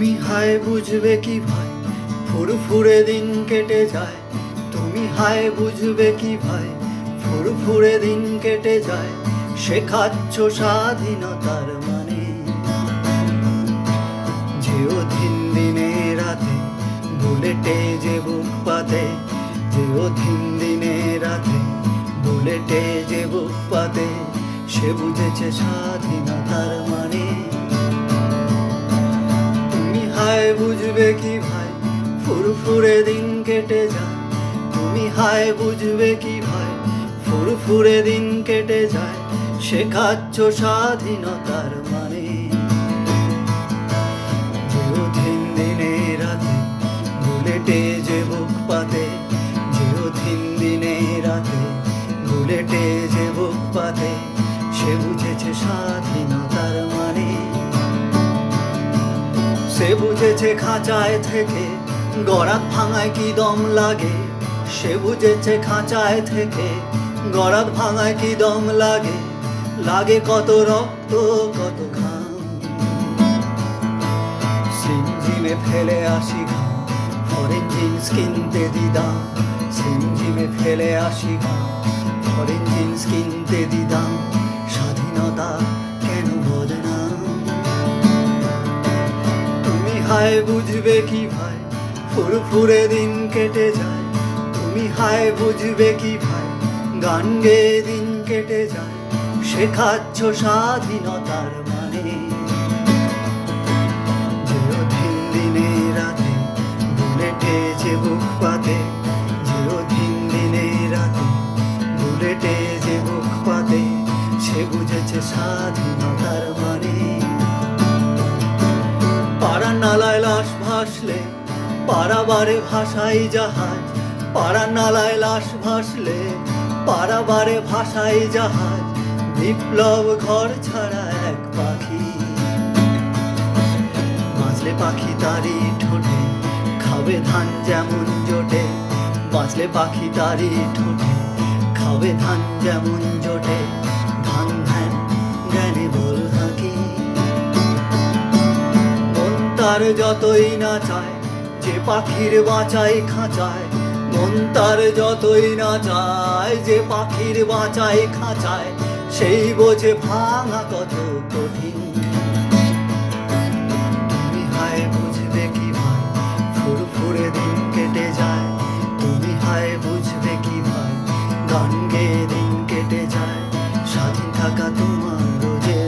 তুমি হায় বুঝবে কি ভাই, ফুরফুরে দিন কেটে যায়। তুমি হায় বুঝবে কি ভাই, ফুরফুরে দিন কেটে যায়। শেখাচ্ছ স্বাধীনতার মানে। যে অধীন দিনে রাতে বুলেটে যে বুক পাতে, যে অধীন দিনে রাতে বুলেটে যে বুক পাতে, সে বুঝেছে স্বাধীনতার মানে। তুমি হায় বুঝবে কি ভাই, ফুরফুরে দিন কেটে যায়। তুমি হায় বুঝবে কি ভাই, ফুরফুরে দিন কেটে যায়। শেখাচ্ছ স্বাধীনতার মানে। যে অধীন দিনে রাতে বুলেটে যে বুক পাতে, যে অধীন দিনে রাতে বুলেটে যে বুক পাতে, সে বুঝেছে স্বাধীনতার মানে। সে বুঝেছে খাঁচায় থেকে গরাদ ভাঙায় কি দম লাগে। সে বুঝেছে খাঁচায় থেকে গরাদ ভাঙায় কি দম লাগে। লাগে কত রক্ত কত ঘাম, সিঞ্জিমে ফেলে আসি ঘাম, ফরেন জিন্স কিনতে দিদাম। সিঞ্জিমে ফেলে আসি ঘাম, ফরেন জিন্স কিনতে দিদাম। স্বাধীনতা কেন বদনাম। তুমি হায় বুঝবে কি ভাই, ফুরফুরে দিন কেটে যায়। তুমি হায় বুঝবে কি ভাই, গান গেয়ে দিন কেটে যায়। শেখাচ্ছ স্বাধীনতার মানে। যে অধীন দিনে রাতে বুলেটে যে বুক পাতে, যে অধীন দিনে রাতে বুলেটে যে বুক পাতে, সে বুঝেছে স্বাধীনতার মানে। পাড়ার নালায় লাশ ভাসলে পারাবারে ভাষাই জাহাজ। পাড়ার নালায় লাশ ভাসলে পারাবারে ভাষাই জাহাজ। বিপ্লব ঘর ছাড়া এক পাখি, বাঁচলে পাখি তারি ঠোঁটে খাবে ধান যেমন জোটে। বাঁচলে পাখি তারি ঠোঁটে খাবে ধান যেমন জোটে। ধান ধ্যান জ্ঞানে বল হাঁকি। মন তার যতই না চায় যে পাখির বাঁচাই খাঁচায়। মন তার যতই না চায় যে পাখির বাঁচাই খাঁচায়। সেই বোঝে ভাঙা কত কঠিন। তুমি হায় বুঝবে কি ভাই, ফুরফুরে দিন কেটে যায়। তুমি হায় বুঝবে কি ভাই, গান গেয়ে দিন কেটে যায়। স্বাধীন থাকা তোমার রোজে